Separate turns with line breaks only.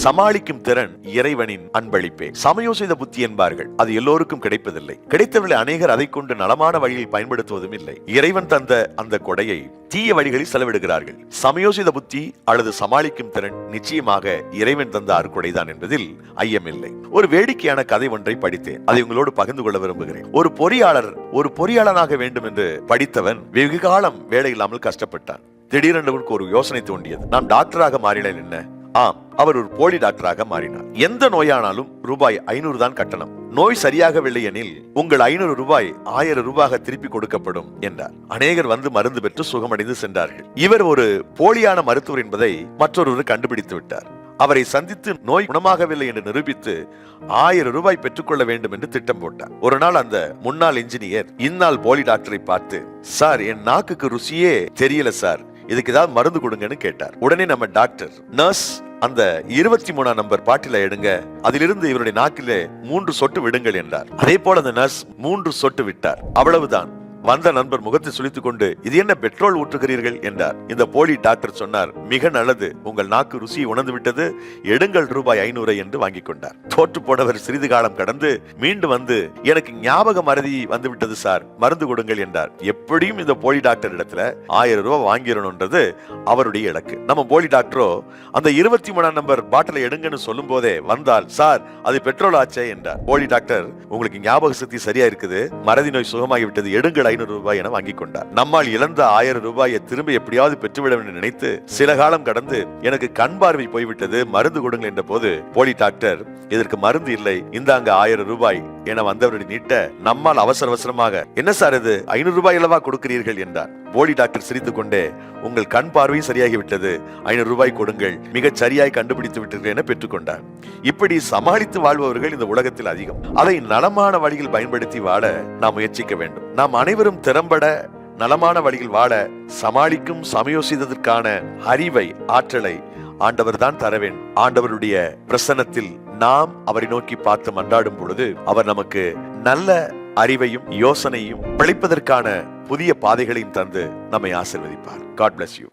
சமாளிக்கும் திறன் இறைவனின் அன்பளிப்பே. சமயோசித புத்தி என்பார்கள், அது எல்லோருக்கும் கிடைப்பதில்லை. கிடைத்தவர்களை அநேகர் அதை கொண்டு நலமான வழியில் பயன்படுத்துவதும் இல்லை. இறைவன் தந்த அந்த கொடையை தீய வழிகளில் செலவிடுகிறார்கள். சமயோசித புத்தி அல்லது சமாளிக்கும் திறன் நிச்சயமாக இறைவன் தந்த அருக்கொடைதான் என்பதில் ஐயமில்லை. ஒரு வேடிக்கையான கதை ஒன்றை படித்தேன், அதை உங்களோடு பகிர்ந்து கொள்ள விரும்புகிறேன். ஒரு பொறியாளனாக வேண்டும் என்று படித்தவன் வெகு காலம் வேலை இல்லாமல் கஷ்டப்பட்டான். திடீரென்று ஒரு யோசனை தோன்றியது. நாம் டாக்டராக மாறினால் என்ன? ஆம், அவர் ஒரு போலி டாக்டராக மாறினார். எந்த நோயானாலும் ரூபாய் 500 தான் கட்டணம். நோய் சரியாகவில்லை எனில் உங்கள் 500 ரூபாய் 1000 ரூபாய் திருப்பி கொடுக்கப்படும் என்றார். அநேகர் வந்து மருந்து பெற்று சுகமடைந்து சென்றார்கள். இவர் ஒரு போலியான மருத்துவர் என்பதை மற்றொருவர் கண்டுபிடித்து விட்டார். அவரை சந்தித்து நோய் குணமாகவில்லை என்று நிரூபித்து 1000 ரூபாய் பெற்றுக்கொள்ள வேண்டும் என்று திட்டம் போட்டார். ஒரு நாள் அந்த முன்னாள் இன்ஜினியர் இந்நாள் போலி டாக்டரை பார்த்து, சார், என் நாக்குக்கு ருசியே தெரியல சார், இதுக்கு ஏதாவது மருந்து கொடுங்கன்னு கேட்டார். உடனே நம்ம டாக்டர், நர்ஸ், அந்த 23ஆம் நம்பர் பாட்டில எடுங்க, அதிலிருந்து இவருடைய நாக்கிலே 3 சொட்டு விடுங்கள் என்றார். அதே போல அந்த நர்ஸ் 3 சொட்டு விட்டார். அவ்வளவுதான். வந்த நண்பர் முகத்தை சுளித்துக் கொண்டு, இது என்ன பெட்ரோல் ஊற்றுகிறீர்கள் என்றார். இந்த போலி டாக்டர் சொன்னார், மிக நல்லது, உங்கள் நாக்கு ருசியை உணர்ந்து விட்டது, எடுங்கள் ரூபாய் 500 என்று வாங்கி கொண்டார். தோற்று போனவர் சிறிது காலம் கடந்து மீண்டும் வந்து, எனக்கு ஞாபக மறதி வந்து விட்டது சார், மருந்து கொடுங்கள் என்றார். எப்படியும் இந்த போலி டாக்டர் இடத்துல 1000 ரூபாய் வாங்கிடணும்ன்றது அவருடைய இலக்கு. நம்ம போலி டாக்டரோ அந்த 23ஆம் நம்பர் பாட்டிலை எடுங்கன்னு சொல்லும் போதே வந்தால், சார், அது பெட்ரோல் ஆச்சே என்றார். போலி டாக்டர், உங்களுக்கு ஞாபக சக்தி சரியா இருக்குது, மறதி நோய் சுகமாகி விட்டது, எடுங்கள் 500 ரூபாய் என வாங்கி கொண்டார். நம்மால் இழந்த 1000 ரூபாயை திரும்ப எப்படியாவது பெற்றுவிட வேண்டும் நினைத்து சில காலம் கடந்து, எனக்கு கண் பார்வை போய்விட்டது, மருந்து கொடுங்கள் என்ற போது போலி டாக்டர், இதற்கு மருந்து இல்லை, இந்தாங்க 1000 ரூபாய் என வந்தவருடைய நீட்ட, நம்மால் அவசர அவசரமாக, என்ன சார் இது 500 ரூபாய் அல்லவா கொடுக்கிறீர்கள் என்றார். போலி டாக்டர் சிரித்துக் கொண்டே, உங்கள் கண் பார்வையும் சரியாகிவிட்டது, 500 ரூபாய் கொடுங்கள், மிகச் சரியாய் கண்டுபிடித்து விட்டீர்கள் என பெற்றுக்கொண்டார். இப்படி சமாளித்து வாழ்பவர்கள் இந்த உலகத்தில் அதிகம். அதை நலமான வழியில் பயன்படுத்தி வாழ நாம் முயற்சிக்க வேண்டும். நாம் அனைவரும் திறம்பட நலமான வழியில் வாழ சமாளிக்கும் சமயோசிதத்திற்கான அறிவை, ஆற்றலை ஆண்டவர் தான் தர வேண்டும். ஆண்டவருடைய பிரசன்னத்தில் நாம் அவரை நோக்கி பார்த்து மன்றாடும் பொழுது அவர் நமக்கு நல்ல அறிவையும் யோசனையும் பிழைப்பதற்கான புதிய பாதைகளையும் தந்து நம்மை ஆசீர்வதிப்பார். God bless you.